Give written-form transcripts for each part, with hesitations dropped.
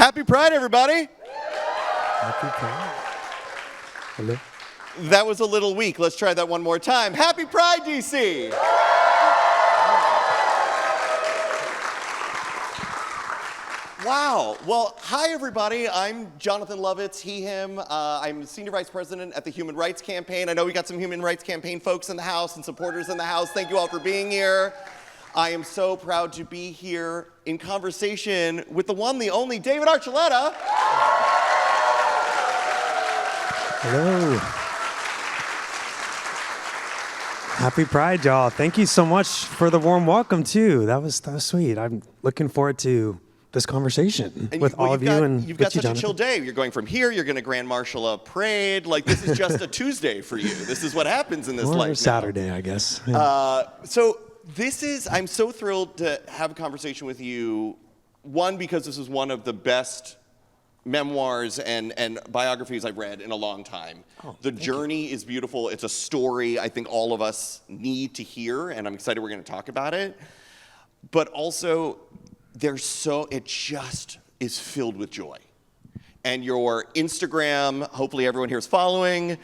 Happy Pride, everybody. Happy Pride. Hello? That was a little weak. Let's try that one more time. Happy Pride, DC. Wow. Well, hi, everybody. I'm Jonathan Lovitz, he, him. I'm Senior Vice President at the Human Rights Campaign. I know we got some Human Rights Campaign folks in the house and supporters in the house. Thank you all for being here. I am so proud to be here in conversation with the one, the only David Archuleta. Hello. Happy Pride, y'all. Thank you so much for the warm welcome, too. That was sweet. I'm looking forward to this conversation with all of you and you've got with you, such a Jonathan. chill day. You're going from here, you're going to Grand Marshal a parade. Like, this is just a Tuesday for you. This is what happens in this Or life Saturday, now. I guess. Yeah. I'm so thrilled to have a conversation with you. One, because this is one of the best memoirs and biographies I've read in a long time. The journey is beautiful. It's a story I think all of us need to hear, and I'm excited we're going to talk about it. But also, it just is filled with joy. And your Instagram, hopefully everyone here is following,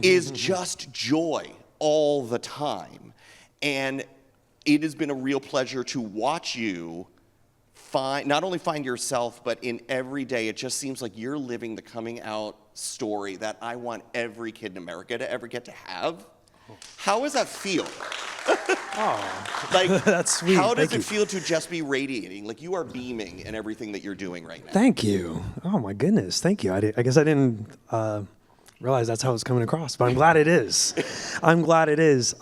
is just joy all the time. And it has been a real pleasure to watch you not only find yourself, but in every day, it just seems like you're living the coming out story that I want every kid in America to ever get to have. How does that feel? Oh, that's sweet. How does Thank it feel to just be radiating? Like, you are beaming in everything that you're doing right now. Thank you. Oh, my goodness. Thank you. I guess I didn't realize that's how it's coming across, but I'm glad it is. I'm glad it is.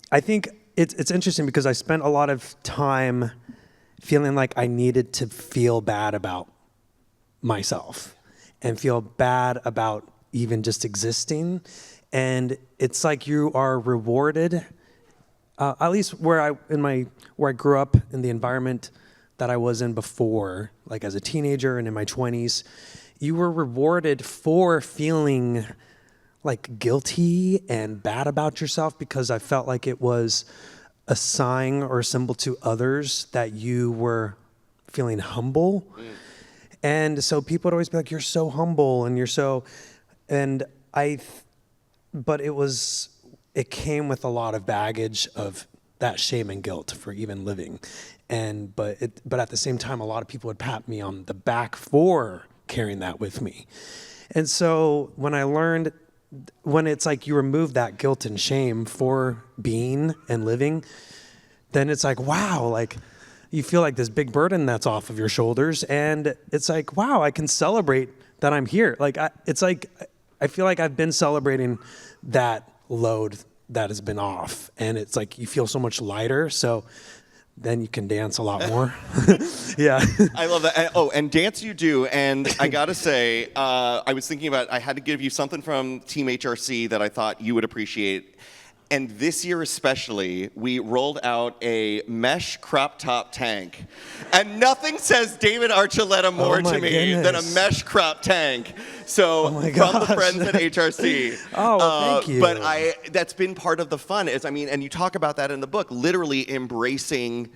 I think it's interesting because I spent a lot of time feeling like I needed to feel bad about myself and feel bad about even just existing. And it's like you are rewarded, at least where I grew up in the environment that I was in before, like as a teenager and in my 20s, you were rewarded for feeling like guilty and bad about yourself because I felt like it was a sign or a symbol to others that you were feeling humble. And so people would always be like, you're so humble and you're so, but it came with a lot of baggage of that shame and guilt for even living. But at the same time, a lot of people would pat me on the back for carrying that with me. And so when I learned, when it's like you remove that guilt and shame for being and living, then it's like, wow, like you feel like this big burden that's off of your shoulders. And it's like, wow, I can celebrate that I'm here. Like, I feel like I've been celebrating that load that has been off. And it's like, you feel so much lighter. So then you can dance a lot more. Yeah. I love that. And dance you do. And I got to say, I was thinking about, I had to give you something from Team HRC that I thought you would appreciate. And this year especially, we rolled out a mesh crop top tank. And nothing says David Archuleta more to me than a mesh crop tank. So from the friends at HRC. Thank you. But that's been part of the fun. And you talk about that in the book, literally embracing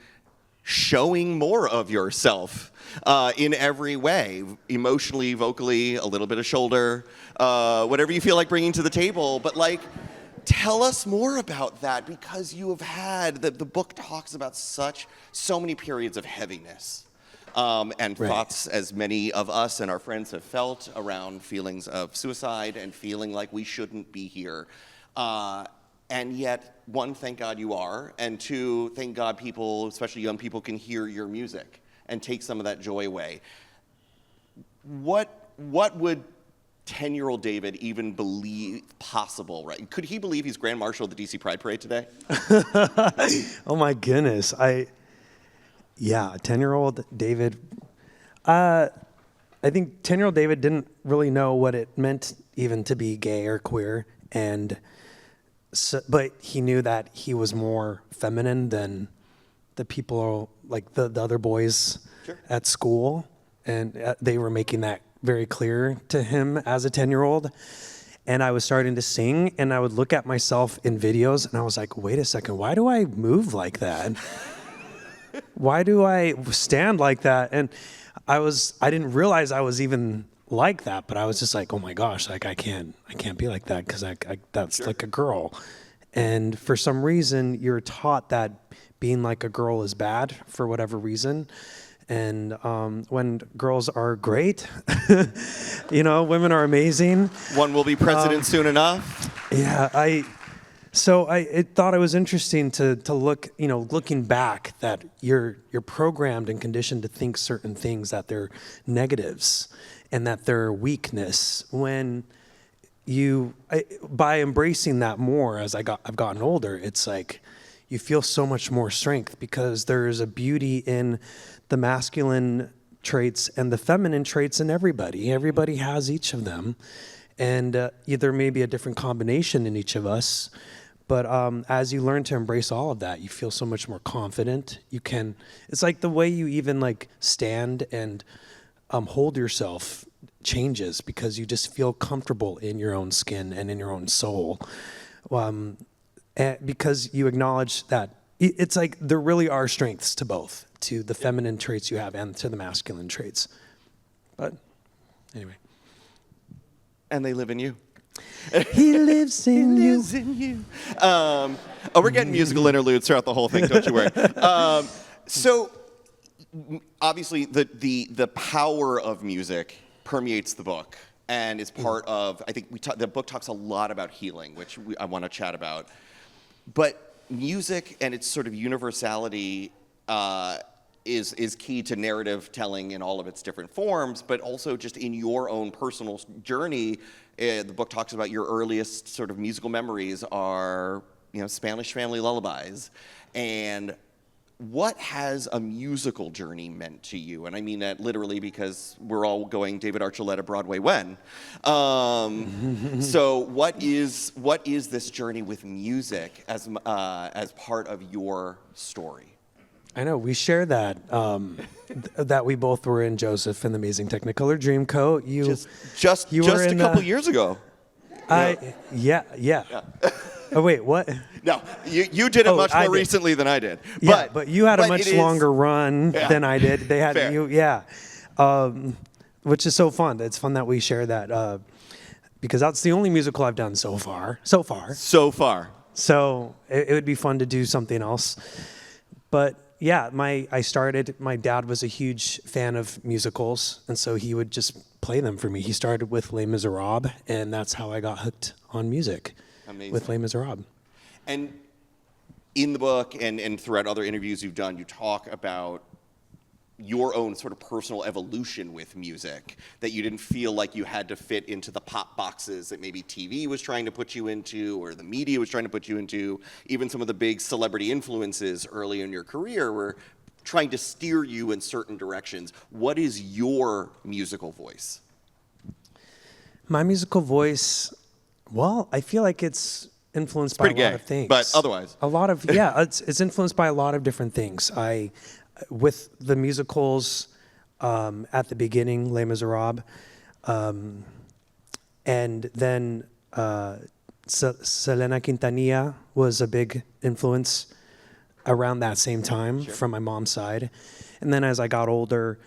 showing more of yourself in every way, emotionally, vocally, a little bit of shoulder, whatever you feel like bringing to the table. But tell us more about that, because you have had, the book talks about so many periods of heaviness and thoughts, as many of us and our friends have felt, around feelings of suicide and feeling like we shouldn't be here. And yet, one, thank God you are, and two, thank God people, especially young people, can hear your music and take some of that joy away. What would 10-year-old David even believe possible, right? Could he believe he's Grand Marshal of the DC Pride Parade today? Oh my goodness. 10-year-old David, I think 10-year-old David didn't really know what it meant even to be gay or queer. But he knew that he was more feminine than the people, like the other boys at school. And they were making that very clear to him as a 10-year-old. And I was starting to sing, and I would look at myself in videos, and I was like, wait a second, why do I move like that? why do I stand like that? And I didn't realize I was even like that, but I was just like, oh my gosh, like I can't be like that because that's like a girl. And for some reason, you're taught that being like a girl is bad for whatever reason. And when girls are great, women are amazing. One will be president soon enough. Yeah, I thought it was interesting to look, looking back, that you're programmed and conditioned to think certain things, that they're negatives and that they're weakness. When by embracing that more as I've gotten older, it's like you feel so much more strength, because there's a beauty in the masculine traits and the feminine traits in everybody. Everybody has each of them, and there may be a different combination in each of us. But as you learn to embrace all of that, you feel so much more confident. It's like the way you even like stand and hold yourself changes, because you just feel comfortable in your own skin and in your own soul. Because you acknowledge that it's like there really are strengths to both, to the feminine traits you have and to the masculine traits. But anyway. And they live in you. He lives in you. Lives in you. We're getting musical interludes throughout the whole thing, don't you worry. So obviously the power of music permeates the book and is part of, I think the book talks a lot about healing, which I want to chat about. But music and its sort of universality is key to narrative telling in all of its different forms, but also just in your own personal journey. The book talks about your earliest sort of musical memories are, Spanish family lullabies. And what has a musical journey meant to you? And I mean that literally, because we're all going David Archuleta Broadway when. So what is this journey with music as part of your story? I know we share that that we both were in Joseph and the Amazing Technicolor Dreamcoat. Just a couple years ago. Yeah. Oh wait, what? No, you did it much more recently than I did. But you had a much longer run than I did. They had which is so fun. It's fun that we share that because that's the only musical I've done so far. So it would be fun to do something else. But yeah, my dad was a huge fan of musicals, and so he would just play them for me. He started with Les Miserables, and that's how I got hooked on music. Amazing. With Les Miserables. And in the book and throughout other interviews you've done, you talk about your own sort of personal evolution with music, that you didn't feel like you had to fit into the pop boxes that maybe TV was trying to put you into or the media was trying to put you into. Even some of the big celebrity influences early in your career were trying to steer you in certain directions. What is your musical voice? My musical voice, well, I feel like it's influenced by a lot of things. But otherwise. It's influenced by a lot of different things. With the musicals at the beginning, Les Miserables, and then Selena Quintanilla was a big influence around that same time from my mom's side. And then as I got older,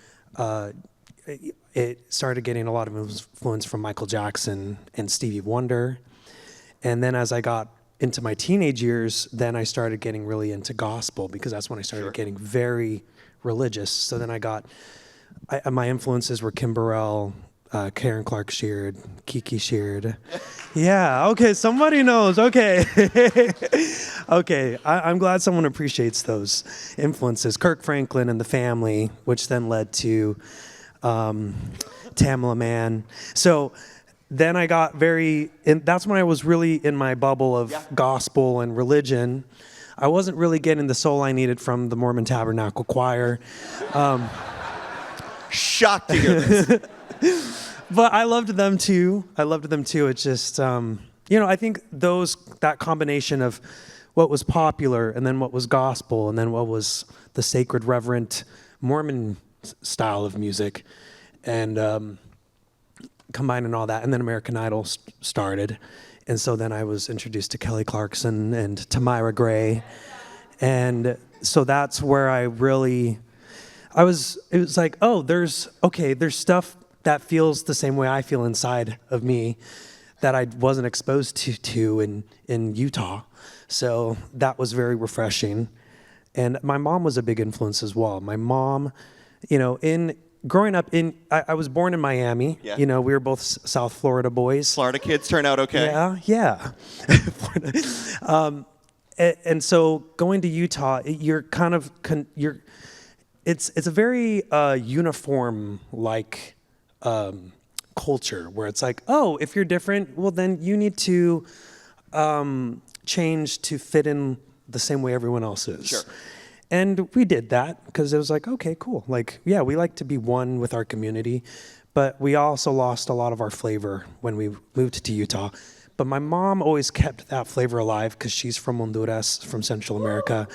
it started getting a lot of influence from Michael Jackson and Stevie Wonder. And then as I got into my teenage years, then I started getting really into gospel, because that's when I started getting very religious. So then my influences were Kim Burrell, Karen Clark Sheard, Kiki Sheard. Yeah, okay, somebody knows, okay. Okay, I'm glad someone appreciates those influences. Kirk Franklin and the Family, which then led to Tamla Mann. So then I got that's when I was really in my bubble of gospel and religion. I wasn't really getting the soul I needed from the Mormon Tabernacle Choir. Shocked to hear this. But I loved them too. It's just, I think that combination of what was popular and then what was gospel and then what was the sacred, reverent Mormon style of music, and combining all that, and then American Idol started. And so then I was introduced to Kelly Clarkson and Tamira Gray. And so that's where it was like, oh, there's stuff that feels the same way I feel inside of me that I wasn't exposed to in Utah. So that was very refreshing. And my mom was a big influence as well. My mom, in growing up I was born in Miami. Yeah. We were both South Florida boys. Florida kids turn out okay. Yeah. And so going to Utah, it's a very uniform culture where it's like, oh, if you're different, well then you need to change to fit in the same way everyone else is. Sure. And we did that because it was like, okay, cool. We like to be one with our community, but we also lost a lot of our flavor when we moved to Utah. But my mom always kept that flavor alive because she's from Honduras, from Central America.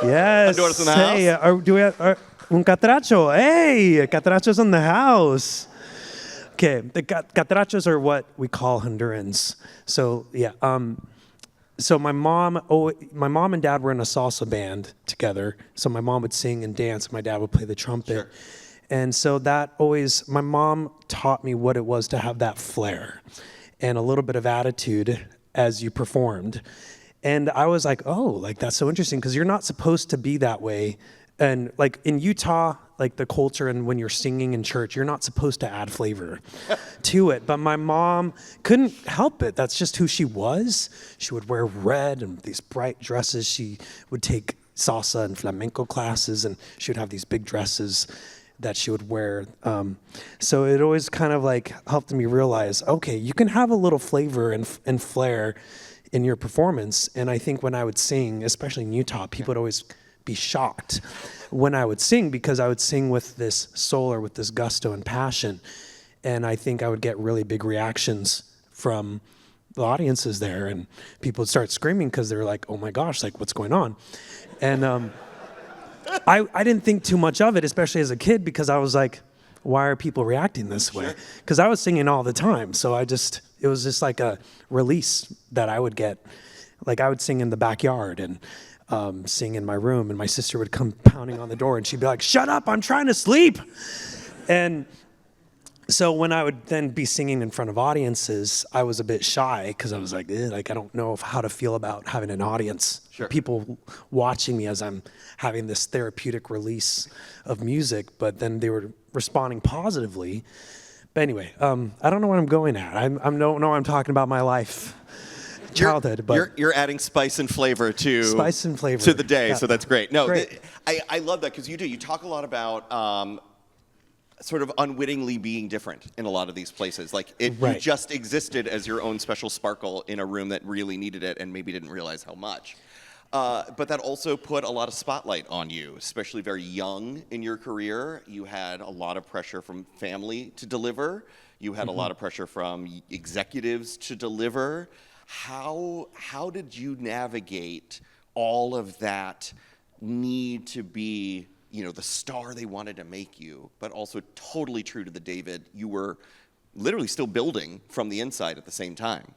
Yes. Honduras in the hey, house. Do we have un catracho? Hey, catracho's in the house. Okay, the catrachos are what we call Hondurans. So yeah. So my mom and dad were in a salsa band together. So my mom would sing and dance, and my dad would play the trumpet. Sure. And so my mom taught me what it was to have that flair and a little bit of attitude as you performed. And I was like, oh, that's so interesting because you're not supposed to be that way. And in Utah, the culture and when you're singing in church, you're not supposed to add flavor to it. But my mom couldn't help it. That's just who she was. She would wear red and these bright dresses. She would take salsa and flamenco classes, and she would have these big dresses that she would wear. So it always kind of helped me realize, okay, you can have a little flavor and flair in your performance. And I think when I would sing, especially in Utah, people would always be shocked when I would sing because I would sing with this soul or with this gusto and passion. And I think I would get really big reactions from the audiences there, and people would start screaming because they were like, oh my gosh, what's going on? And I didn't think too much of it, especially as a kid, because I was like, why are people reacting this way? Because I was singing all the time. So it was just like a release that I would get. I would sing in the backyard and sing in my room, and my sister would come pounding on the door and she'd be like, shut up, I'm trying to sleep. And so when I would then be singing in front of audiences, I was a bit shy because I was like, I don't know how to feel about having an audience. Sure. People watching me as I'm having this therapeutic release of music, but then they were responding positively. But anyway, I don't know what I'm going at. I don't know I'm talking about my life. Childhood, but you're adding spice and flavor to the day, yeah. So that's great. No, great. I love that because you talk a lot about sort of unwittingly being different in a lot of these places. You just existed as your own special sparkle in a room that really needed it and maybe didn't realize how much. But that also put a lot of spotlight on you, especially very young in your career. You had a lot of pressure from family to deliver. You had a lot of pressure from executives to deliver. How did you navigate all of that need to be, the star they wanted to make you, but also totally true to the David you were literally still building from the inside at the same time?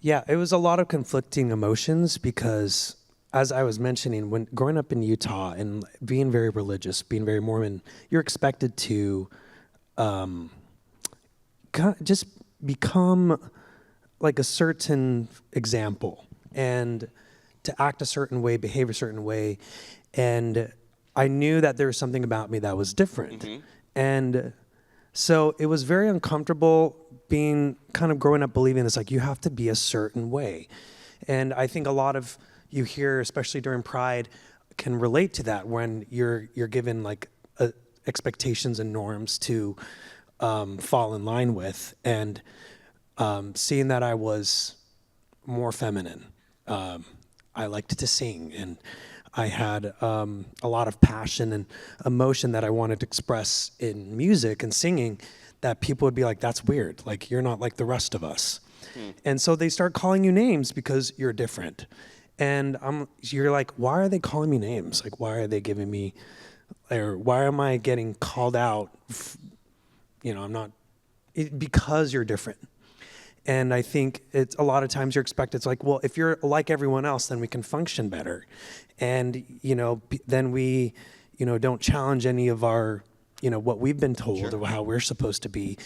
Yeah, it was a lot of conflicting emotions because, as I was mentioning, when growing up in Utah and being very religious, being very Mormon, you're expected to just become a certain example and to act a certain way, behave a certain way. And I knew that there was something about me that was different. Mm-hmm. And so it was very uncomfortable being kind of growing up believing it's you have to be a certain way. And I think a lot of you here, especially during Pride, can relate to that when you're given expectations and norms to fall in line with. And seeing that I was more feminine, I liked to sing, and I had a lot of passion and emotion that I wanted to express in music and singing, that people would be like, that's weird, you're not like the rest of us. And so they start calling you names because you're different. And you're like, why are they calling me names? Why are they giving me, or why am I getting called out? I'm not, because you're different. And I think it's a lot of times you're expected, it's like, well, if you're like everyone else, then we can function better. And, then we, don't challenge any of our, what we've been told or how we're supposed to be.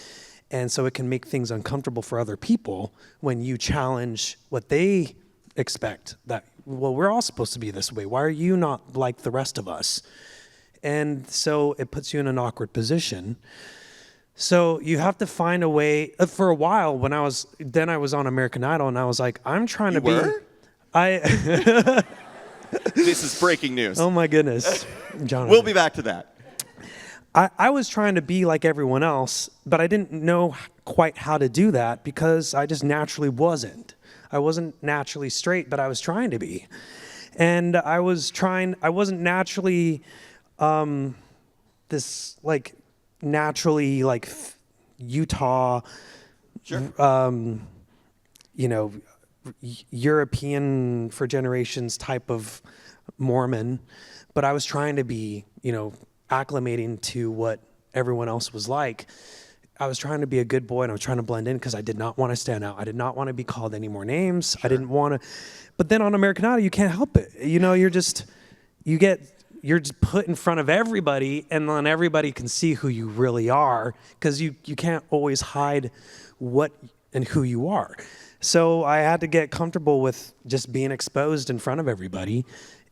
And so it can make things uncomfortable for other people when you challenge what they expect, that, well, we're all supposed to be this way. Why are you not like the rest of us? And so it puts you in an awkward position. So you have to find a way. For a while, when I was on American Idol, and I was like, I'm trying to be. Were? This is breaking news. Oh my goodness, Jonathan. We'll be back to that. I was trying to be like everyone else, but I didn't know quite how to do that because I just naturally wasn't. I wasn't naturally straight, but I was trying to be. And I wasn't naturally this like naturally like Utah, European for generations type of Mormon, but I was trying to be, acclimating to what everyone else was like. I was trying to be a good boy and I was trying to blend in because I did not want to stand out. I did not want to be called any more names. Sure. I didn't want to, but then on American Idol, you can't help it. You're just put in front of everybody and then everybody can see who you really are because you can't always hide what and who you are. So I had to get comfortable with just being exposed in front of everybody.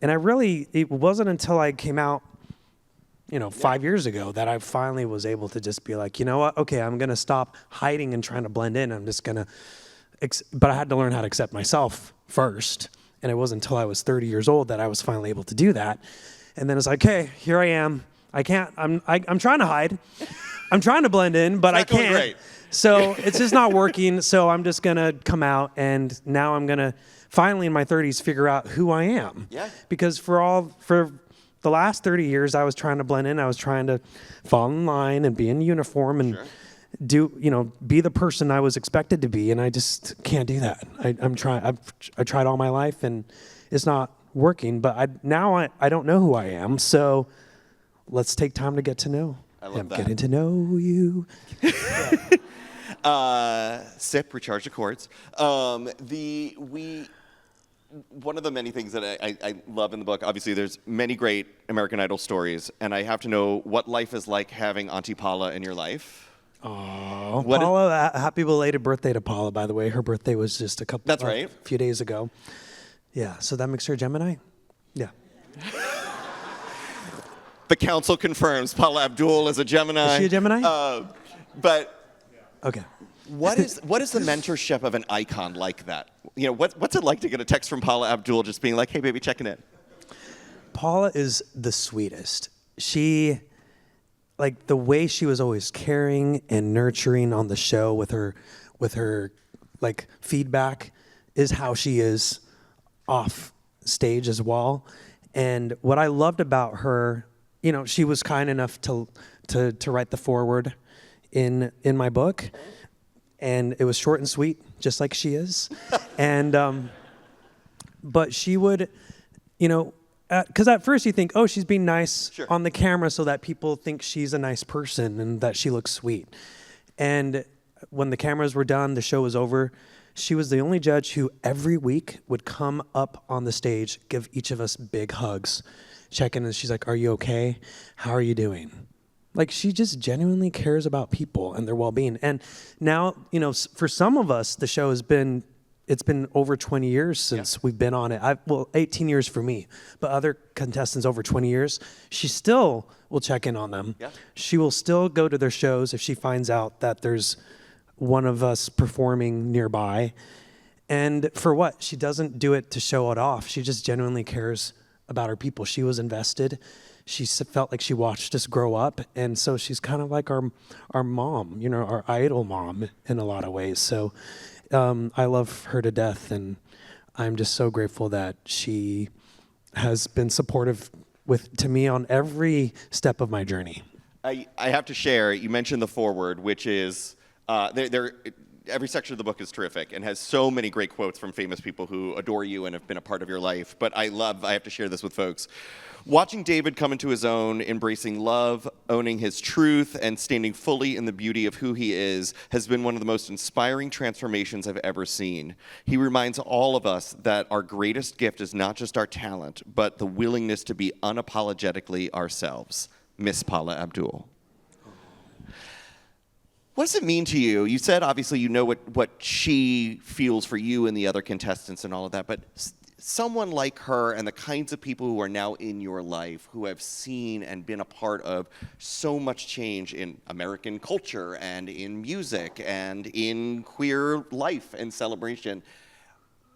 And it wasn't until I came out 5 years ago that I finally was able to just be like, you know what? Okay, I'm going to stop hiding and trying to blend in. I'm just going to, but I had to learn how to accept myself first. And it wasn't until I was 30 years old that I was finally able to do that. And then it's like, okay, here I am. I'm trying to hide. I'm trying to blend in, but I can't. Great. So it's just not working. So I'm just going to come out. And now I'm going to finally in my 30s figure out who I am. Yeah. Because for the last 30 years, I was trying to blend in. I was trying to fall in line and be in uniform and be the person I was expected to be. And I just can't do that. I tried all my life and it's not working, but I don't know who I am. So let's take time to get to know. I love that. Getting to know you. Sip, recharge the chords. One of the many things that I love in the book, obviously there's many great American Idol stories, and I have to know what life is like having Auntie Paula in your life. Oh, Paula, happy belated birthday to Paula, by the way. Her birthday was just a few days ago. Yeah, so that makes her a Gemini? Yeah. The council confirms Paula Abdul is a Gemini. Is she a Gemini? Okay. What is the mentorship of an icon like that? What's it like to get a text from Paula Abdul just being like, "Hey, baby, checking in"? Paula is the sweetest. She, like the way she was always caring and nurturing on the show with her like feedback is how she is off stage as well. And what I loved about her, she was kind enough to write the foreword in my book. And it was short and sweet, just like she is. And, but she would, because at first you think, oh, she's being nice on the camera so that people think she's a nice person and that she looks sweet. And when the cameras were done, the show was over, she was the only judge who every week would come up on the stage, give each of us big hugs, check in, and she's like, are you okay? How are you doing? Like, she just genuinely cares about people and their well-being. And now, for some of us, the show it's been over 20 years since we've been on it. 18 years for me, but other contestants over 20 years, she still will check in on them. Yeah. She will still go to their shows if she finds out that there's one of us performing nearby. And for what? She doesn't do it to show it off. She just genuinely cares about her people. She was invested. She felt like she watched us grow up, and so she's kind of like our mom, our idol mom in a lot of ways. So I love her to death, and I'm just so grateful that she has been supportive to me on every step of my journey. I have to share, you mentioned the foreword, which is every section of the book is terrific and has so many great quotes from famous people who adore you and have been a part of your life. But I have to share this with folks. Watching David come into his own, embracing love, owning his truth, and standing fully in the beauty of who he is has been one of the most inspiring transformations I've ever seen. He reminds all of us that our greatest gift is not just our talent, but the willingness to be unapologetically ourselves. Miss Paula Abdul. What does it mean to you? You said, obviously, you know what she feels for you and the other contestants and all of that, but someone like her and the kinds of people who are now in your life who have seen and been a part of so much change in American culture and in music and in queer life and celebration,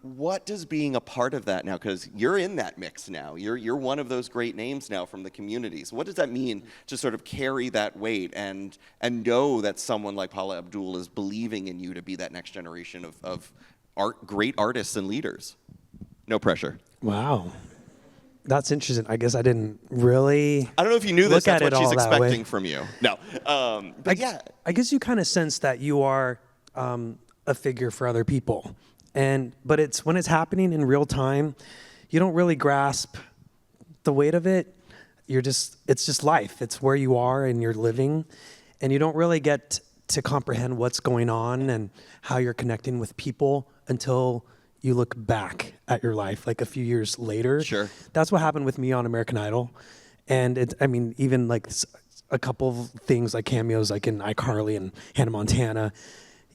what does being a part of that now, because you're in that mix now, you're one of those great names now from the communities. What does that mean to sort of carry that weight and know that someone like Paula Abdul is believing in you to be that next generation of great artists and leaders? No pressure. Wow. That's interesting. I guess I didn't really. I don't know if you knew this. That's what she's expecting from you. No. But yeah. I guess you kind of sense that you are a figure for other people. But it's when it's happening in real time, you don't really grasp the weight of it. It's just life. It's where you are and you're living. And you don't really get to comprehend what's going on and how you're connecting with people until you look back at your life like a few years later. Sure. That's what happened with me on American Idol. And even like a couple of things like cameos like in iCarly and Hannah Montana,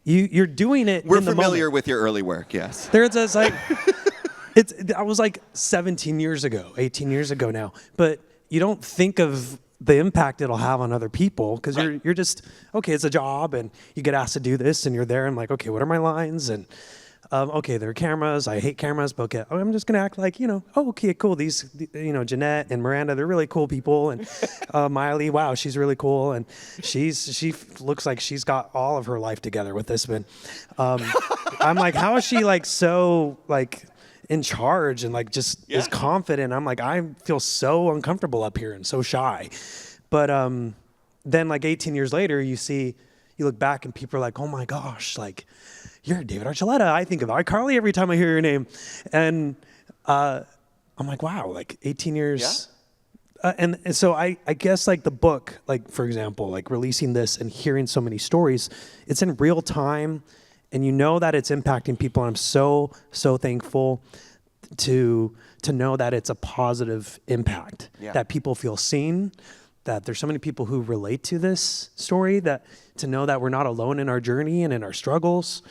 you're doing it. We're in the familiar moment. with your early work, yes. It's like, I was like 17 years ago, 18 years ago now, but you don't think of the impact it'll have on other people because Right. you're just, okay, it's a job and you get asked to do this and you're there and like, okay, what are my lines? And okay, there are cameras. I hate cameras, but okay, I'm just gonna act like, oh, okay, cool. These, Jeanette and Miranda, they're really cool people, and Miley, wow, she's really cool, and she looks like she's got all of her life together with this one. I'm like, how is she like so like in charge and like just is confident? I'm like, I feel so uncomfortable up here and so shy, but then like 18 years later, you look back and people are like, oh my gosh, like, you're David Archuleta. I think of iCarly every time I hear your name. And I'm like, wow, like 18 years. Yeah. And so I guess like the book, like for example, like releasing this and hearing so many stories, it's in real time and you know that it's impacting people. And I'm so, so thankful to know that it's a positive impact, that people feel seen, that there's so many people who relate to this story, that to know that we're not alone in our journey and in our struggles.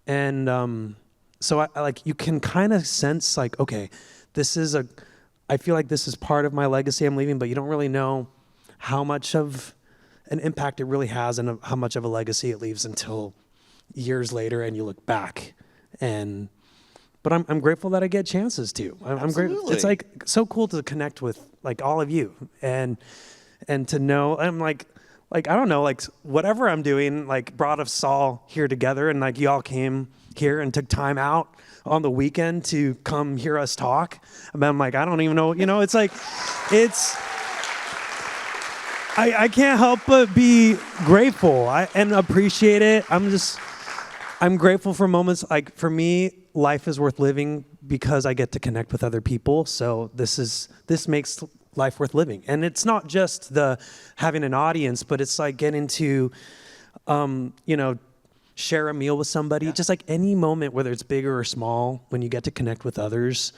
And so I like, you can kind of sense like, okay, I feel like this is part of my legacy I'm leaving, but you don't really know how much of an impact it really has and how much of a legacy it leaves until years later and you look back. But I'm grateful that I get chances to. I'm grateful. It's like so cool to connect with like all of you and to know, I'm like, I don't know, like whatever I'm doing, like brought us all here together and like y'all came here and took time out on the weekend to come hear us talk. And I'm like, I don't even know, it's like, I can't help but be grateful and appreciate it. I'm grateful for moments, like for me, life is worth living because I get to connect with other people. So this makes life worth living. And it's not just the having an audience, but it's like getting to, share a meal with somebody. Just like any moment, whether it's bigger or small, when you get to connect with others,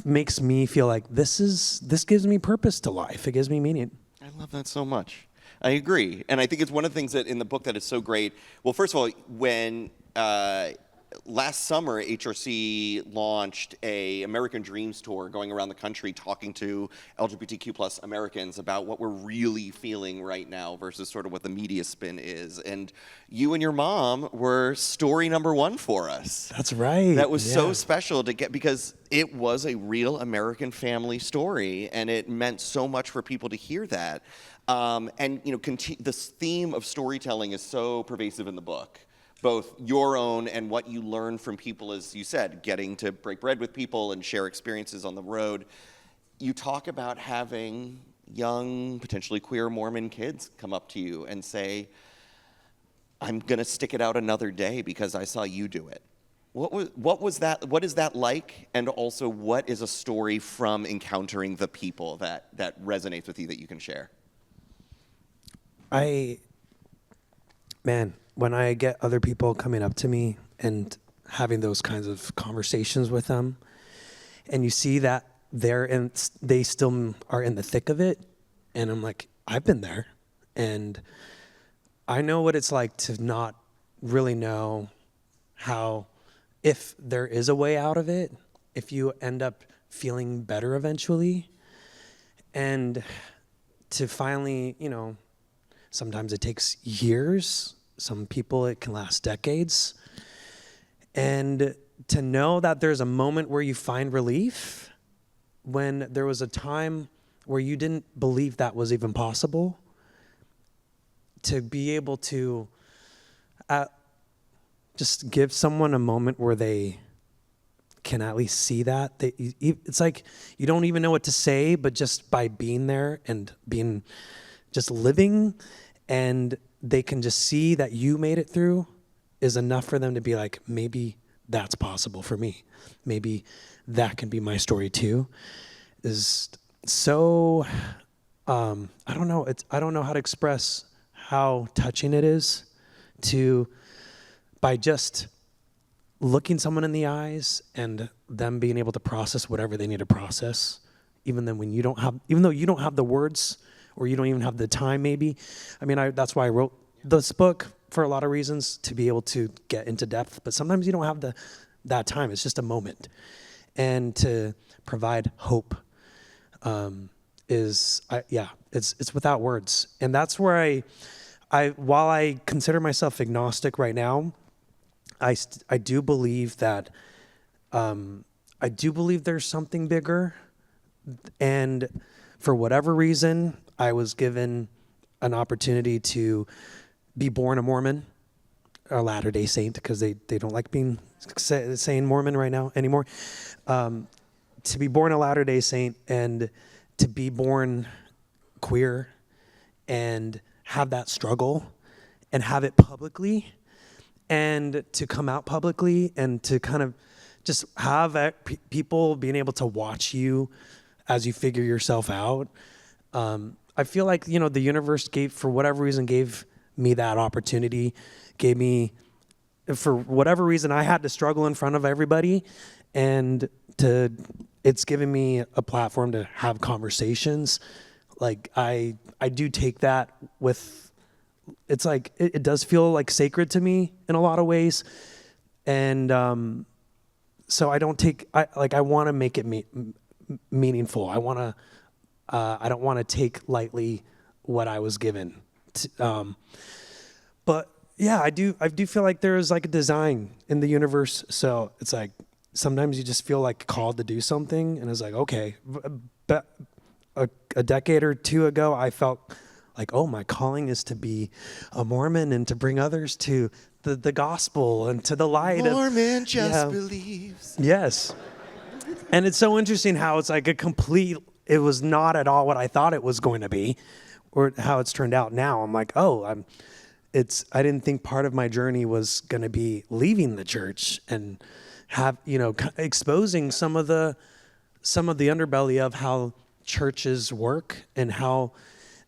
makes me feel like this gives me purpose to life. It gives me meaning. I love that so much. I agree. And I think it's one of the things that in the book that is so great. Well, first of all, when last summer, HRC launched a American Dreams tour going around the country talking to LGBTQ plus Americans about what we're really feeling right now versus sort of what the media spin is. And you and your mom were story number one for us. That's right. That was so special to get because it was a real American family story and it meant so much for people to hear that. This theme of storytelling is so pervasive in the book. Both your own and what you learn from people, as you said, getting to break bread with people and share experiences on the road. You talk about having young, potentially queer Mormon kids come up to you and say, I'm going to stick it out another day because I saw you do it. What was that? What is that like? And also, what is a story from encountering the people that resonates with you that you can share? Man, when I get other people coming up to me and having those kinds of conversations with them, and you see that they still are in the thick of it, and I'm like, I've been there, and I know what it's like to not really know how, if there is a way out of it, if you end up feeling better eventually, and to finally, sometimes it takes years. Some people, it can last decades. And to know that there's a moment where you find relief when there was a time where you didn't believe that was even possible, to be able to just give someone a moment where they can at least see that. It's like you don't even know what to say, but just by being there and being just living, and they can just see that you made it through, is enough for them to be like, maybe that's possible for me. Maybe that can be my story too. Is so, I don't know. I don't know how to express how touching it is by just looking someone in the eyes and them being able to process whatever they need to process, even though you don't have the words, or you don't even have the time maybe. I mean, that's why I wrote this book, for a lot of reasons, to be able to get into depth, but sometimes you don't have that time. It's just a moment. And to provide hope it's without words. And that's where while I consider myself agnostic right now, I do believe that there's something bigger, and for whatever reason, I was given an opportunity to be born a Mormon, a Latter-day Saint, because they don't like saying Mormon right now anymore. To be born a Latter-day Saint and to be born queer and have that struggle and have it publicly, and to come out publicly and to kind of just have people being able to watch you as you figure yourself out. I feel like, the universe for whatever reason, gave me that opportunity, for whatever reason, I had to struggle in front of everybody, and it's given me a platform to have conversations. Like I do take that with, it's like, it does feel like sacred to me in a lot of ways. And so I want to make it meaningful. I don't want to take lightly what I was given. But yeah, I do feel like there is like a design in the universe. So it's like, sometimes you just feel like called to do something, and it's like, okay, but a decade or two ago, I felt like, oh, my calling is to be a Mormon and to bring others to the gospel and to the light. Mormon just believes. Yes. And it's so interesting how it's like it was not at all what I thought it was going to be, or how it's turned out now. I'm like, I didn't think part of my journey was going to be leaving the church and exposing some of the underbelly of how churches work, and how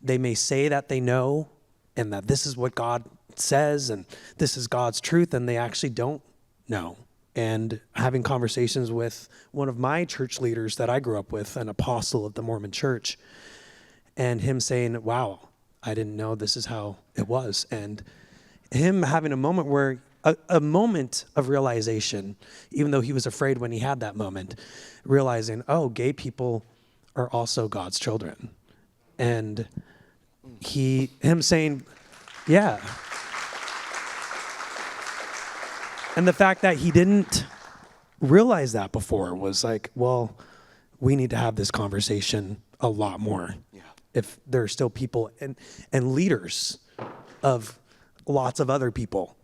they may say that they know, and that this is what God says and this is God's truth, and they actually don't know. And having conversations with one of my church leaders that I grew up with, an apostle of the Mormon Church, and him saying, wow, I didn't know this is how it was. And him having a moment where a moment of realization, even though he was afraid when he had that moment, realizing, oh, gay people are also God's children. And him saying, yeah. And the fact that he didn't realize that before was like, well, we need to have this conversation a lot more. Yeah. If there are still people and leaders of lots of other people,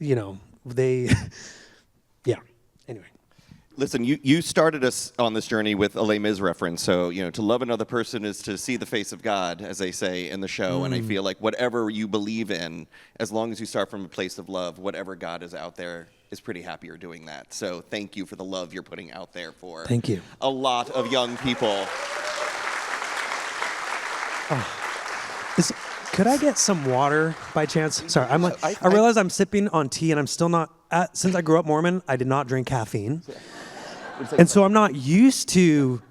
yeah. Anyway. listen, you started us on this journey with a Les Mis reference. So, to love another person is to see the face of God, as they say in the show. And I feel like whatever you believe in, as long as you start from a place of love, whatever God is out there is pretty happy you're doing that. So thank you for the love you're putting out there for Thank you. a lot of young people. Could I get some water by chance? Sorry, I realize I'm sipping on tea and I'm still not, since I grew up Mormon, I did not drink caffeine. And so I'm not used to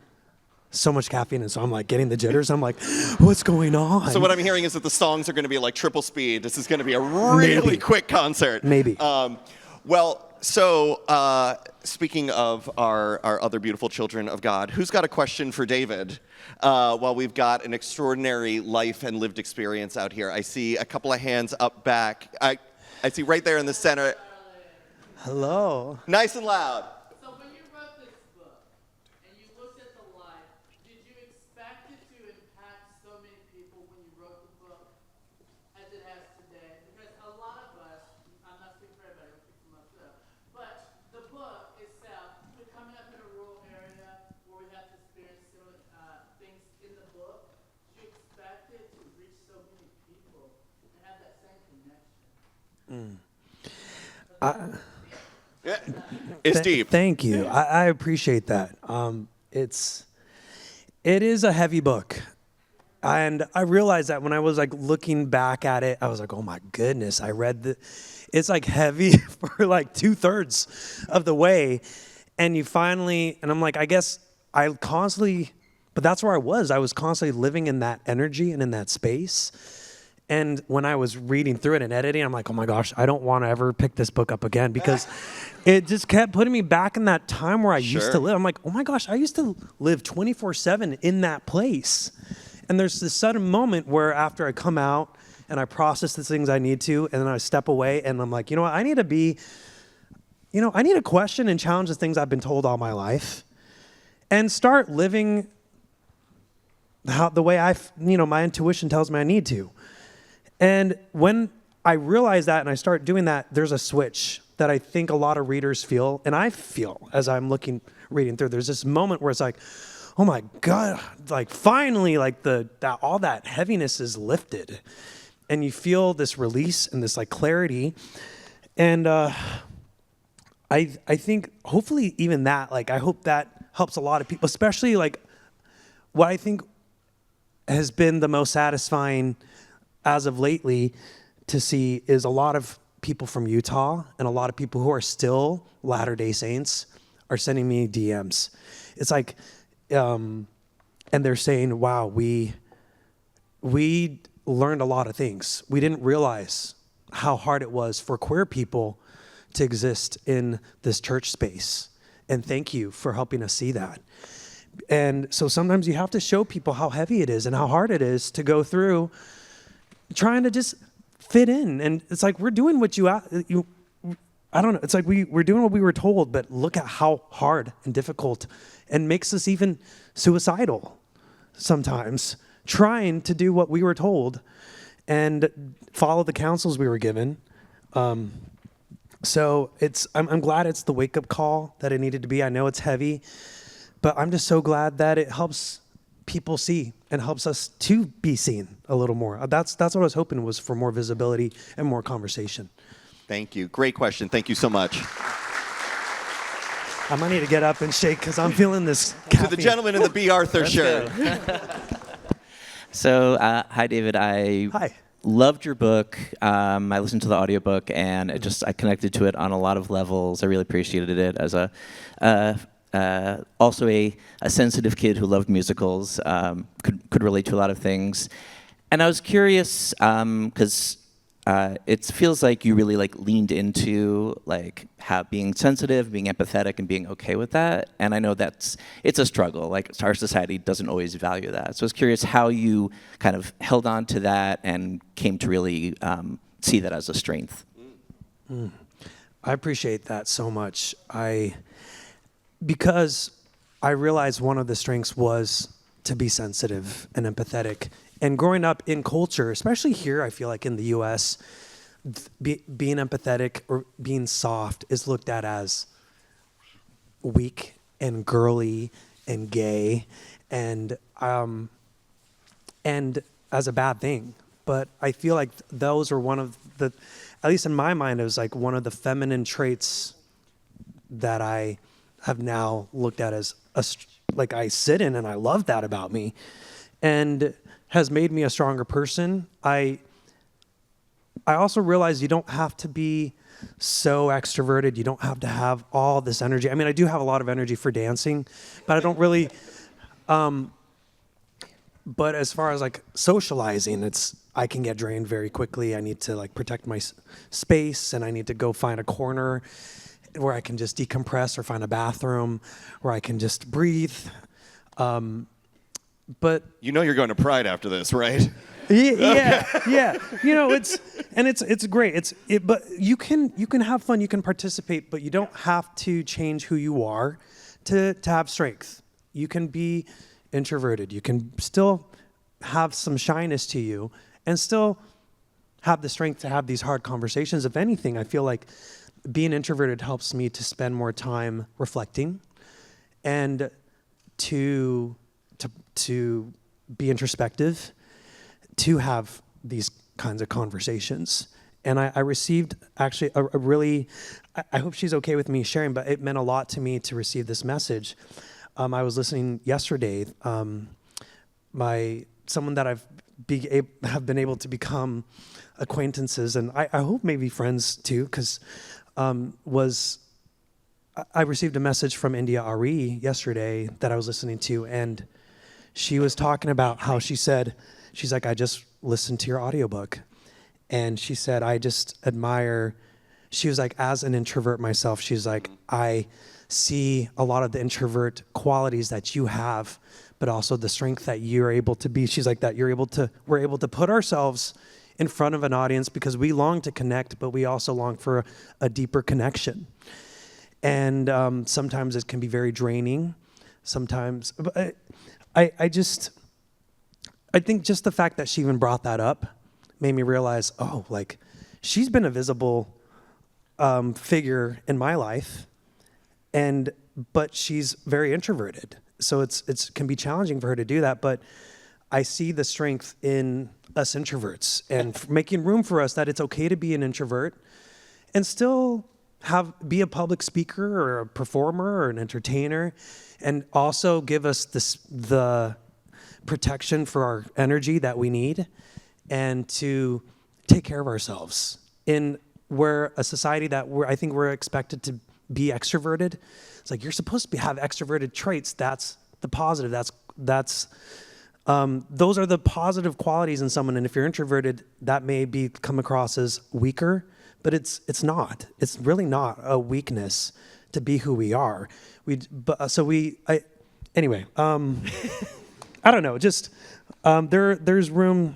so much caffeine, and so I'm like getting the jitters. I'm like, what's going on? So what I'm hearing is that the songs are going to be like triple speed. This is going to be a really quick concert. Maybe. Speaking of our other beautiful children of God, who's got a question for David? While we've got an extraordinary life and lived experience out here. I see a couple of hands up back. I see right there in the center. Hello. Nice and loud. So when you wrote this book and you looked at the life, did you expect it to impact so many people when you wrote the book as it has today? Because a lot of us, I'm not speaking for everybody, I'm speaking for myself, but the book itself, we're coming up in a rural area where we have to experience similar things in the book. Did you expect it to reach so many people and have that same connection? Yeah. It's deep. Thank you. I appreciate that. It is a heavy book. And I realized that when I was like looking back at it, I was like, oh my goodness, it's like heavy for like 2/3 of the way. And I'm like, I guess but that's where I was constantly living in that energy and in that space. And when I was reading through it and editing, I'm like, oh my gosh, I don't want to ever pick this book up again because it just kept putting me back in that time where I used to live. I'm like, oh my gosh, I used to live 24/7 in that place. And there's this sudden moment where after I come out and I process the things I need to, and then I step away and I'm like, I need to question and challenge the things I've been told all my life and start living the way my intuition tells me I need to. And when I realize that and I start doing that, there's a switch that I think a lot of readers feel, and I feel as I'm reading through. There's this moment where it's like, oh my God, like finally, like all that heaviness is lifted, and you feel this release and this like clarity. And I think hopefully even that, like I hope that helps a lot of people, especially like what I think has been the most satisfying as of lately to see is a lot of people from Utah and a lot of people who are still Latter-day Saints are sending me DMs. It's like, and they're saying, wow, we learned a lot of things. We didn't realize how hard it was for queer people to exist in this church space. And thank you for helping us see that. And so sometimes you have to show people how heavy it is and how hard it is to go through trying to just fit in. And it's like, we're doing what I don't know. It's like we're doing what we were told, but look at how hard and difficult and makes us even suicidal sometimes, trying to do what we were told and follow the counsels we were given. So I'm glad it's the wake-up call that it needed to be. I know it's heavy, but I'm just so glad that it helps people see and helps us to be seen a little more. That's what I was hoping, was for more visibility and more conversation. Thank you. Great question. Thank you so much. I might need to get up and shake because I'm feeling this caffeine. To the gentleman in the B. Arthur shirt. So, hi, David. Hi. Loved your book. I listened to the audiobook, and I connected to it on a lot of levels. I really appreciated it as also a sensitive kid who loved musicals, could relate to a lot of things. And I was curious, because it feels like you really leaned into being sensitive, being empathetic, and being okay with that. And I know it's a struggle. Our society doesn't always value that. So I was curious how you kind of held on to that and came to really see that as a strength. I appreciate that so much. Because I realized one of the strengths was to be sensitive and empathetic. And growing up in culture, especially here, I feel like in the U.S., being empathetic or being soft is looked at as weak and girly and gay and as a bad thing. But I feel like those are one of the, at least in my mind, it was like one of the feminine traits that I have now looked at as like I sit in, and I love that about me, and has made me a stronger person. I also realize you don't have to be so extroverted. You don't have to have all this energy. I mean, I do have a lot of energy for dancing, but I don't really. But as far as like socializing, I can get drained very quickly. I need to like protect my space, and I need to go find a corner where I can just decompress, or find a bathroom where I can just breathe. But You know you're going to Pride after this, right? yeah. You know, it's great. But you can have fun. You can participate, but you don't have to change who you are to have strength. You can be introverted. You can still have some shyness to you, and still have the strength to have these hard conversations. If anything, I feel like being introverted helps me to spend more time reflecting, and to be introspective, to have these kinds of conversations. And I received actually a really, I hope she's okay with me sharing, but it meant a lot to me to receive this message. I was listening yesterday, someone that have been able to become acquaintances, and I hope maybe friends too, because I received a message from India Ari yesterday that I was listening to, and she was talking about how she's like, I just listened to your audiobook. And she said, I just admire, she was like, as an introvert myself, she's like, I see a lot of the introvert qualities that you have, but also the strength that you're able to be. She's like, we're able to put ourselves in front of an audience because we long to connect, but we also long for a deeper connection. And sometimes it can be very draining. Sometimes, but I think just the fact that she even brought that up made me realize, oh, like she's been a visible figure in my life, but she's very introverted. So it can be challenging for her to do that. But I see the strength in us introverts, and making room for us that it's okay to be an introvert and still be a public speaker or a performer or an entertainer, and also give us the protection for our energy that we need, and to take care of ourselves in where a society that I think we're expected to be extroverted. It's like you're supposed to have extroverted traits. That's the positive. Those are the positive qualities in someone. And if you're introverted, that may come across as weaker, but it's not. It's really not a weakness to be who we are. Anyway. I don't know. Just there's room,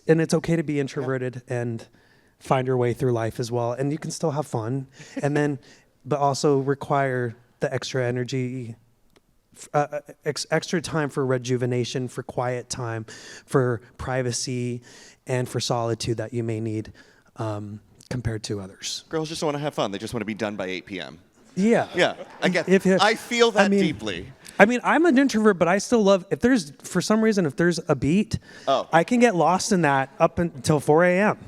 and it's okay to be introverted and find your way through life as well. And you can still have fun, but also require the extra energy, extra time for rejuvenation, for quiet time, for privacy, and for solitude that you may need compared to others. Girls just want to have fun. They just want to be done by 8 p.m. Yeah. Yeah, I get. I feel that deeply. I mean, I'm an introvert, but I still love, if there's a beat, I can get lost in that up until 4 a.m.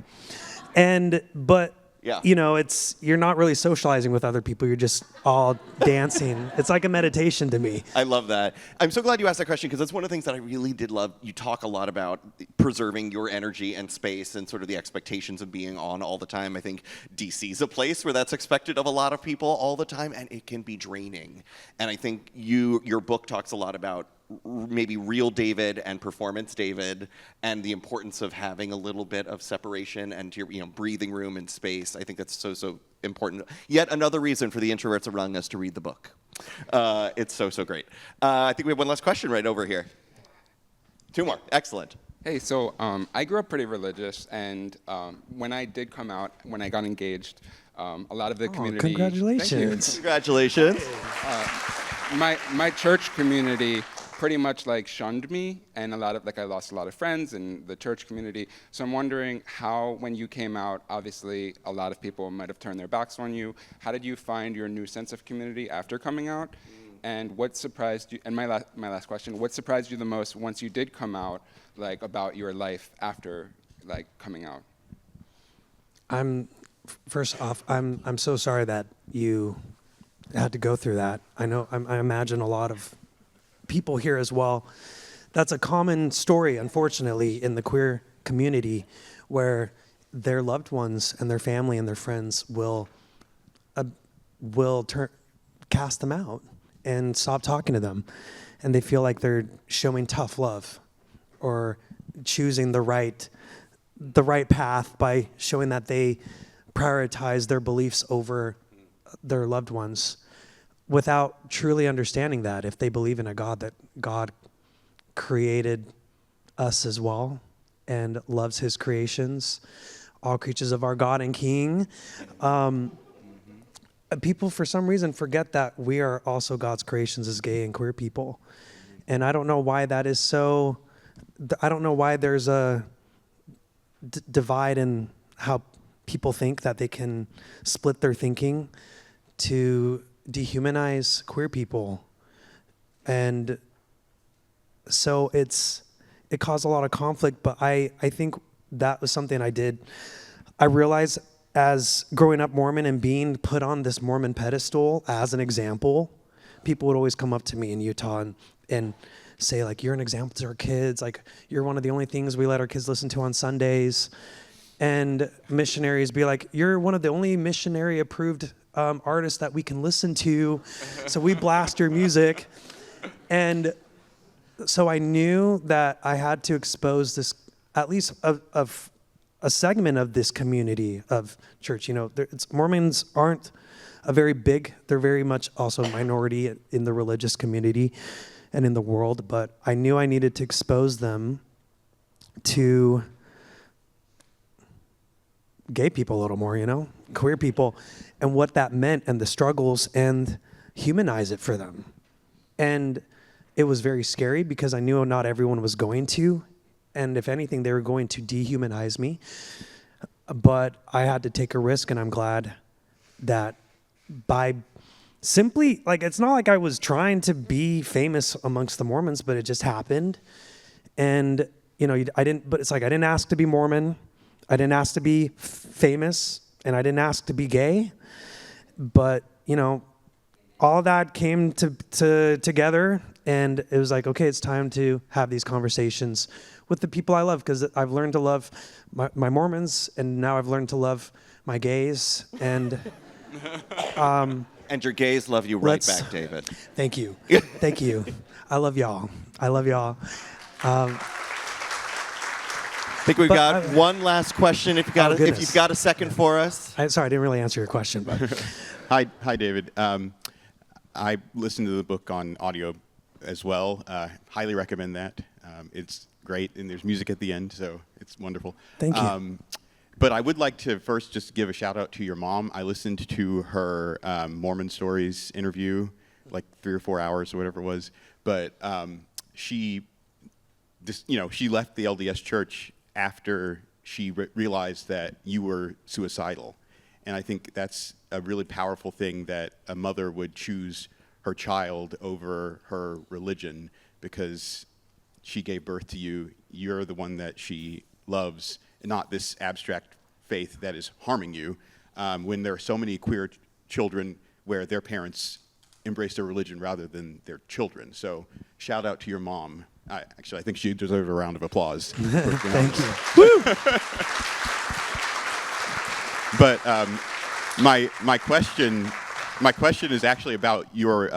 But Yeah. You know, you're not really socializing with other people. You're just all dancing. It's like a meditation to me. I love that. I'm so glad you asked that question, because that's one of the things that I really did love. You talk a lot about preserving your energy and space and sort of the expectations of being on all the time. I think DC's a place where that's expected of a lot of people all the time, and it can be draining. And I think your book talks a lot about maybe real David and performance David, and the importance of having a little bit of separation and breathing room and space. I think that's so important. Yet another reason for the introverts around us to read the book. It's so great. I think we have one last question right over here. Two more. Excellent. Hey, so I grew up pretty religious, and when I did come out, when I got engaged, a lot of the community. Congratulations! Congratulations. My church community pretty much like shunned me, and I lost a lot of friends in the church community. So I'm wondering how, when you came out, obviously a lot of people might have turned their backs on you. How did you find your new sense of community after coming out? And what surprised you? And my last question: what surprised you the most once you did come out, like about your life after like coming out? First off, I'm so sorry that you had to go through that. I know, I imagine a lot of people here as well. That's a common story, unfortunately, in the queer community, where their loved ones and their family and their friends will cast them out and stop talking to them, and they feel like they're showing tough love or choosing the right path by showing that they prioritize their beliefs over their loved ones, without truly understanding that if they believe in a God, that God created us as well and loves his creations, all creatures of our God and King. People, for some reason, forget that we are also God's creations as gay and queer people. And I don't know why that is so. I don't know why there's a divide in how people think that they can split their thinking to dehumanize queer people. And so it caused a lot of conflict, but I think that was something I did. I realized as growing up Mormon and being put on this Mormon pedestal as an example, people would always come up to me in Utah and say, like, you're an example to our kids. Like, you're one of the only things we let our kids listen to on Sundays. And missionaries be like, you're one of the only missionary approved artists that we can listen to. So we blast your music. And so I knew that I had to expose this, at least of a segment of this community of church. You know, Mormons aren't they're very much also a minority in the religious community and in the world, but I knew I needed to expose them to gay people a little more, you know, queer people, and what that meant and the struggles, and humanize it for them. And it was very scary because I knew not everyone was going to, and if anything, they were going to dehumanize me. But I had to take a risk, and I'm glad that by simply, like, it's not like I was trying to be famous amongst the Mormons, but it just happened. And, you know, but it's like I didn't ask to be Mormon. I didn't ask to be famous, and I didn't ask to be gay. But, you know, all that came together, and it was like, okay, it's time to have these conversations with the people I love, because I've learned to love my Mormons, and now I've learned to love my gays, and And your gays love you right back, David. Thank you. Thank you. I love y'all. I love y'all. I think we've got one last question. If you've got a second for us. Sorry, I didn't really answer your question, but Hi, David. I listened to the book on audio as well. Highly recommend that. It's great, and there's music at the end, so it's wonderful. Thank you. But I would like to first just give a shout out to your mom. I listened to her Mormon Stories interview, like 3 or 4 hours or whatever it was. But she left the LDS Church after she realized that you were suicidal. And I think that's a really powerful thing, that a mother would choose her child over her religion because she gave birth to you. You're the one that she loves, and not this abstract faith that is harming you. When there are so many queer children where their parents embrace their religion rather than their children. So shout out to your mom. I think she deserves a round of applause. thank you. Woo! But my question is actually about your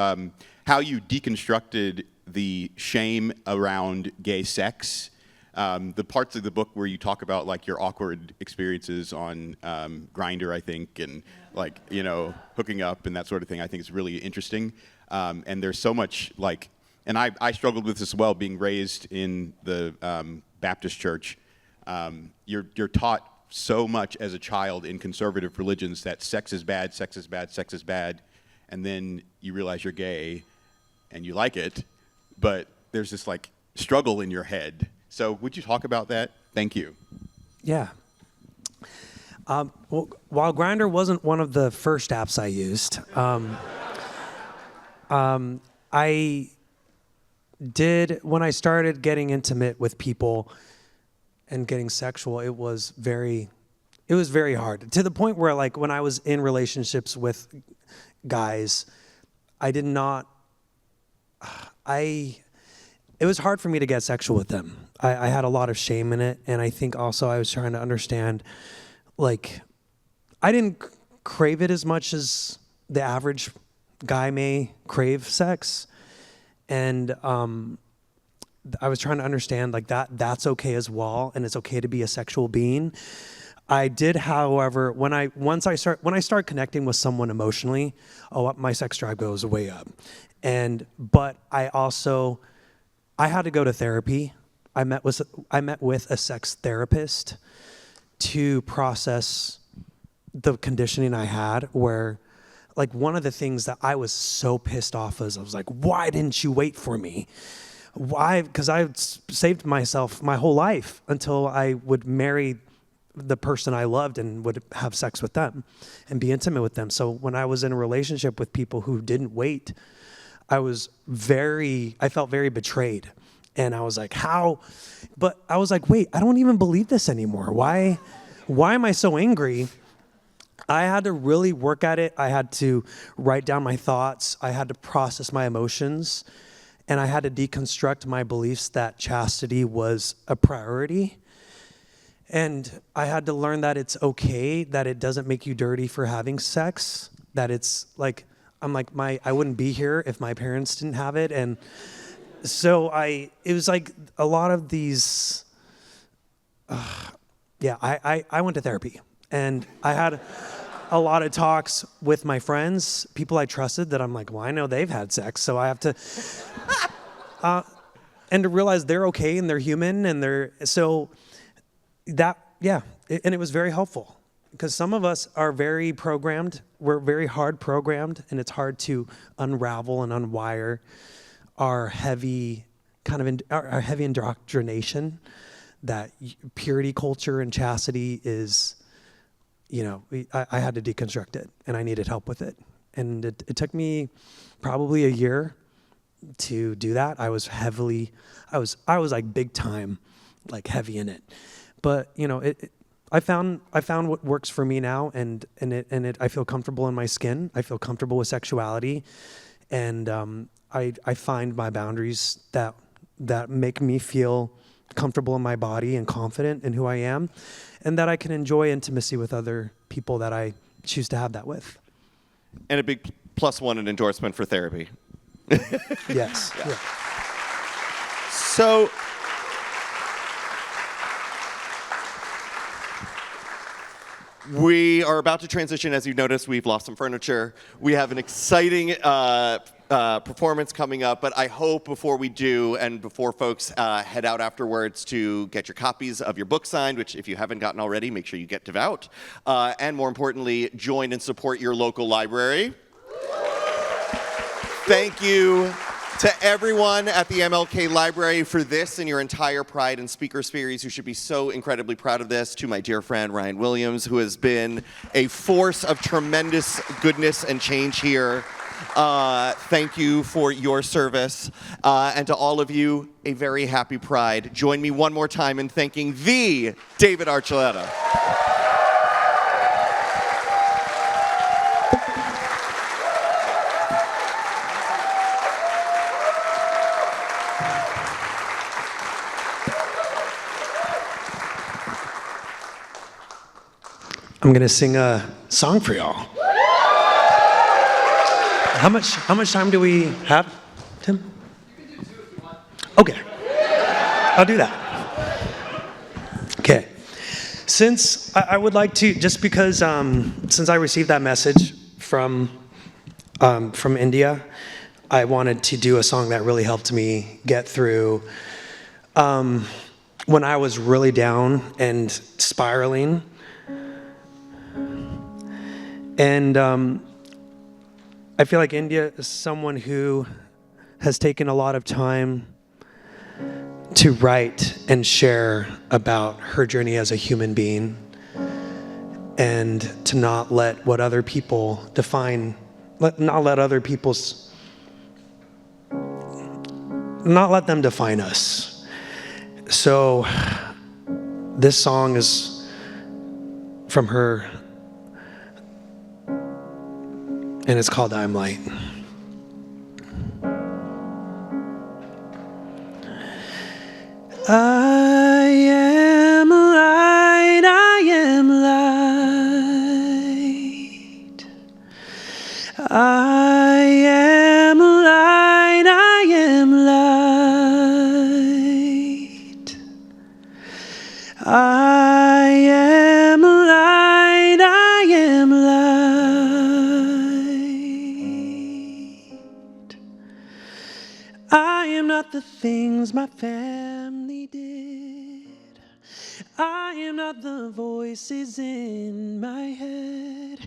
how you deconstructed the shame around gay sex. The parts of the book where you talk about like your awkward experiences on Grindr, I think, and like, you know, hooking up and that sort of thing, I think is really interesting. And there's so much like, and I struggled with this as well, being raised in the Baptist church. You're taught so much as a child in conservative religions that sex is bad, sex is bad, sex is bad, and then you realize you're gay and you like it, but there's this like struggle in your head. So would you talk about that? Thank you. Yeah. Well, while Grindr wasn't one of the first apps I used, I did, when I started getting intimate with people and getting sexual, it was very hard, to the point where, like, when I was in relationships with guys, it was hard for me to get sexual with them. I had a lot of shame in it, and I think also I was trying to understand, like, I didn't crave it as much as the average guy may crave sex, and I was trying to understand, like, that's okay as well, and it's okay to be a sexual being. I did, however, when I start connecting with someone emotionally, my sex drive goes way up, but I had to go to therapy. I met with a sex therapist to process the conditioning I had, where, like, one of the things that I was so pissed off is, I was like, why didn't you wait for me? Why? Because I saved myself my whole life until I would marry the person I loved and would have sex with them and be intimate with them. So when I was in a relationship with people who didn't wait, I felt very betrayed. And I was like, how? But I was like, wait, I don't even believe this anymore. Why am I so angry? I had to really work at it. I had to write down my thoughts. I had to process my emotions. And I had to deconstruct my beliefs that chastity was a priority. And I had to learn that it's okay, that it doesn't make you dirty for having sex, that it's like, I wouldn't be here if my parents didn't have it. And so it was like a lot of these, I went to therapy, and I had a lot of talks with my friends, people I trusted, that I'm like, well, I know they've had sex, so I have to, and to realize they're okay and they're human, and and it was very helpful, because some of us are very programmed. We're very hard programmed, and it's hard to unravel and unwire our heavy indoctrination that purity culture and chastity is. I had to deconstruct it, and I needed help with it, and it took me probably a year to do that. I was like big time, like heavy in it. But I found what works for me now, and I feel comfortable in my skin. I feel comfortable with sexuality, and I find my boundaries that make me feel comfortable in my body and confident in who I am, and that I can enjoy intimacy with other people that I choose to have that with. And a big +1 an endorsement for therapy. Yes. Yeah. So, we are about to transition. As you've noticed, we've lost some furniture. We have an exciting performance coming up, but I hope before we do, and before folks head out afterwards to get your copies of your book signed, which if you haven't gotten already, make sure you get devout, and more importantly, join and support your local library. Thank you to everyone at the MLK Library for this and your entire Pride and Speaker Series. You should be so incredibly proud of this. To my dear friend Ryan Williams, who has been a force of tremendous goodness and change here. Thank you for your service. And to all of you, a very happy Pride. Join me one more time in thanking the David Archuleta. I'm gonna sing a song for y'all. How much time do we have, Tim? You can do 2 if you want. Okay, I'll do that. Okay, since I would like to, just because since I received that message from India, I wanted to do a song that really helped me get through when I was really down and spiraling. And I feel like India is someone who has taken a lot of time to write and share about her journey as a human being, and to not let what other people define, not let them define us. So this song is from her, and it's called I'm Light. I am light, I am light. I am light, I am light. I am light, I am light. I am not the things my family did. I am not the voices in my head.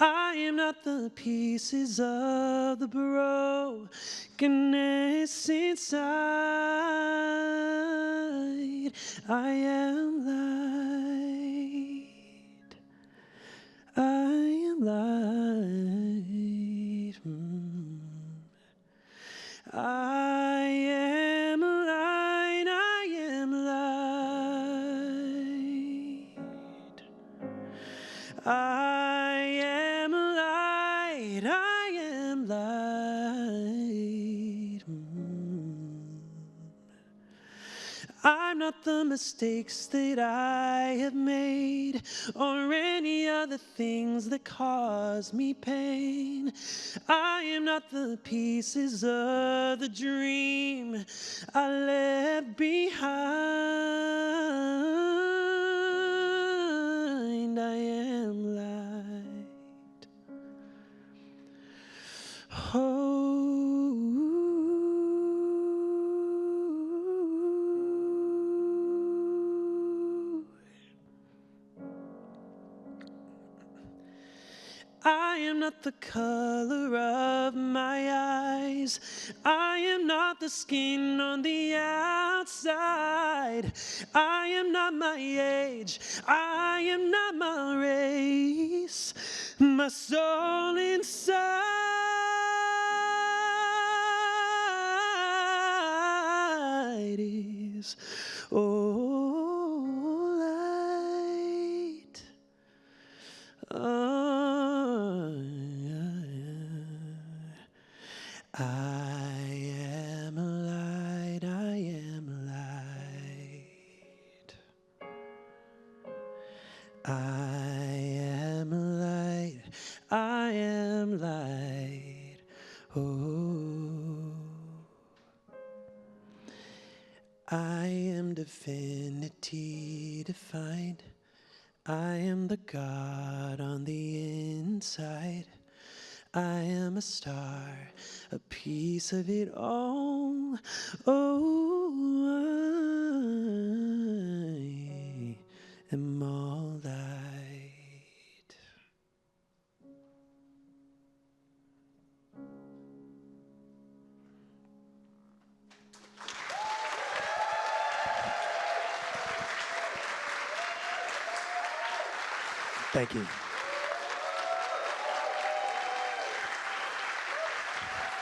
I am not the pieces of the brokenness inside. I am light. I am light. I am light. I am light. I am light. I am light. I'm not the mistakes that I have made, or any other things that cause me pain. I am not the pieces of the dream I left behind. I am light. I am not the color of my eyes. I am not the skin on the outside. I am not my age. I am not my race. My soul inside is light. I am light, I am light. I am light, I am light. Oh, I am divinity defined. I am the God on the inside. I am a star, a piece of it all. Oh, I am all light. Thank you.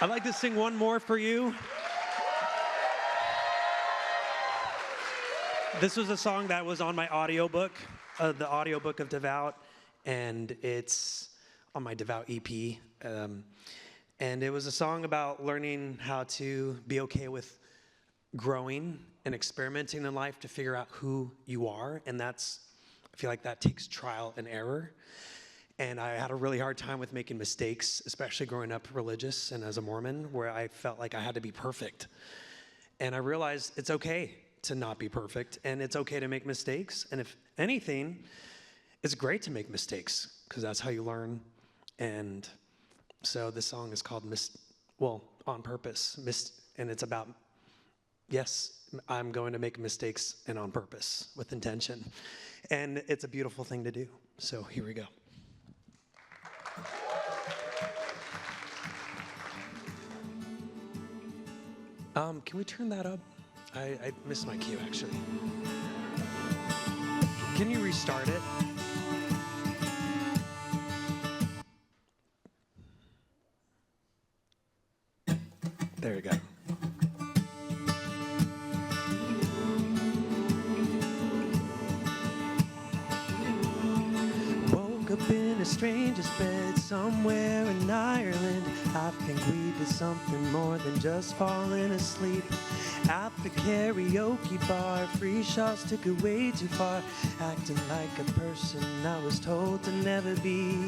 I'd like to sing one more for you. This was a song that was on my audiobook, the audiobook of Devout, and it's on my Devout EP. And it was a song about learning how to be okay with growing and experimenting in life to figure out who you are. And I feel like that takes trial and error. And I had a really hard time with making mistakes, especially growing up religious and as a Mormon, where I felt like I had to be perfect. And I realized it's okay to not be perfect, and it's okay to make mistakes. And if anything, it's great to make mistakes, because that's how you learn. And so this song is called On Purpose. And it's about, yes, I'm going to make mistakes, and on purpose, with intention. And it's a beautiful thing to do. So here we go. Can we turn that up? I missed my cue, actually. Can you restart it? There we go. Woke up in a stranger's bed somewhere in Ireland. I think we did something more than just falling asleep. At the karaoke bar, free shots took it way too far, acting like a person I was told to never be.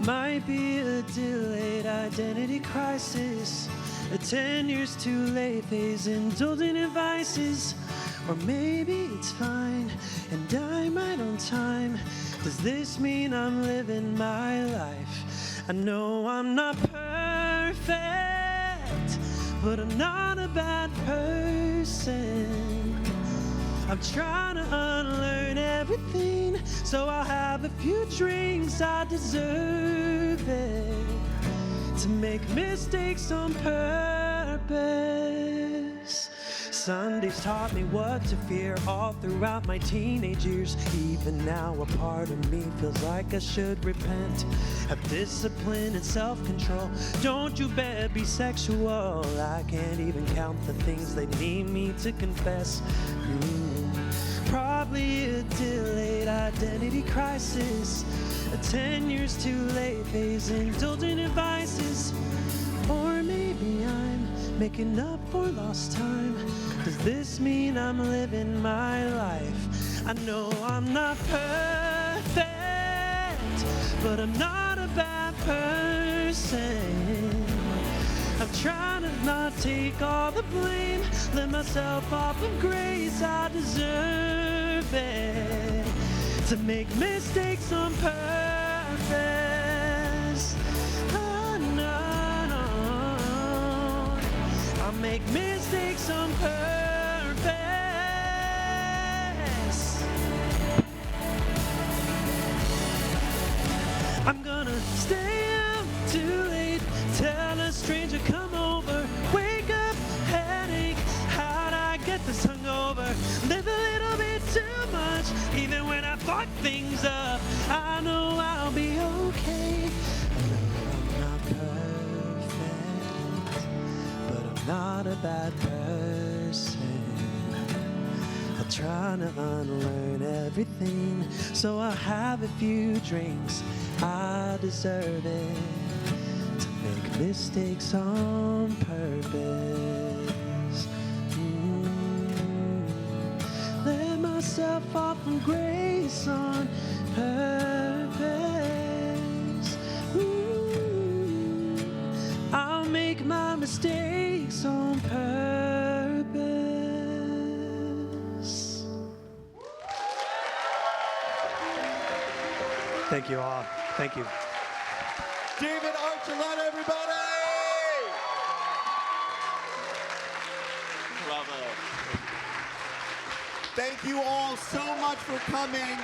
Might be a delayed identity crisis, a 10 years too late phase indulging in vices. Or maybe it's fine and I'm right on time. Does this mean I'm living my life? I know I'm not perfect, but I'm not a bad person. I'm trying to unlearn everything, so I'll have a few drinks. I deserve it to make mistakes on purpose. Sundays taught me what to fear all throughout my teenage years. Even now a part of me feels like I should repent. Have discipline and self-control. Don't you better be sexual. I can't even count the things they need me to confess. Probably a delayed identity crisis, a 10 years too late phase indulging in vices. Or maybe I'm making up for lost time. Does this mean I'm living my life? I know I'm not perfect, but I'm not a bad person. I'm trying to not take all the blame, let myself off of grace. I deserve it to make mistakes on purpose. Oh, no. I make mistakes on purpose. I'm gonna stay up too late, tell a stranger come over, wake up, headache, how'd I get this hungover? Live a little bit too much, even when I fuck things up. I know I'll be okay. I know I'm not perfect, but I'm not a bad person. I'm trying to unlearn everything, so I'll have a few drinks. I deserve it to make mistakes on purpose. Let myself off from grace on purpose. I'll make my mistakes on purpose. Thank you all. Thank you. David Archuleta, everybody! Bravo. Thank you all so much for coming.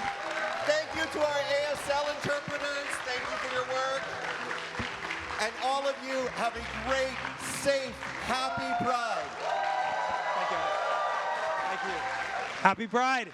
Thank you to our ASL interpreters. Thank you for your work. And all of you have a great, safe, happy Pride. Thank you. Thank you. Happy Pride.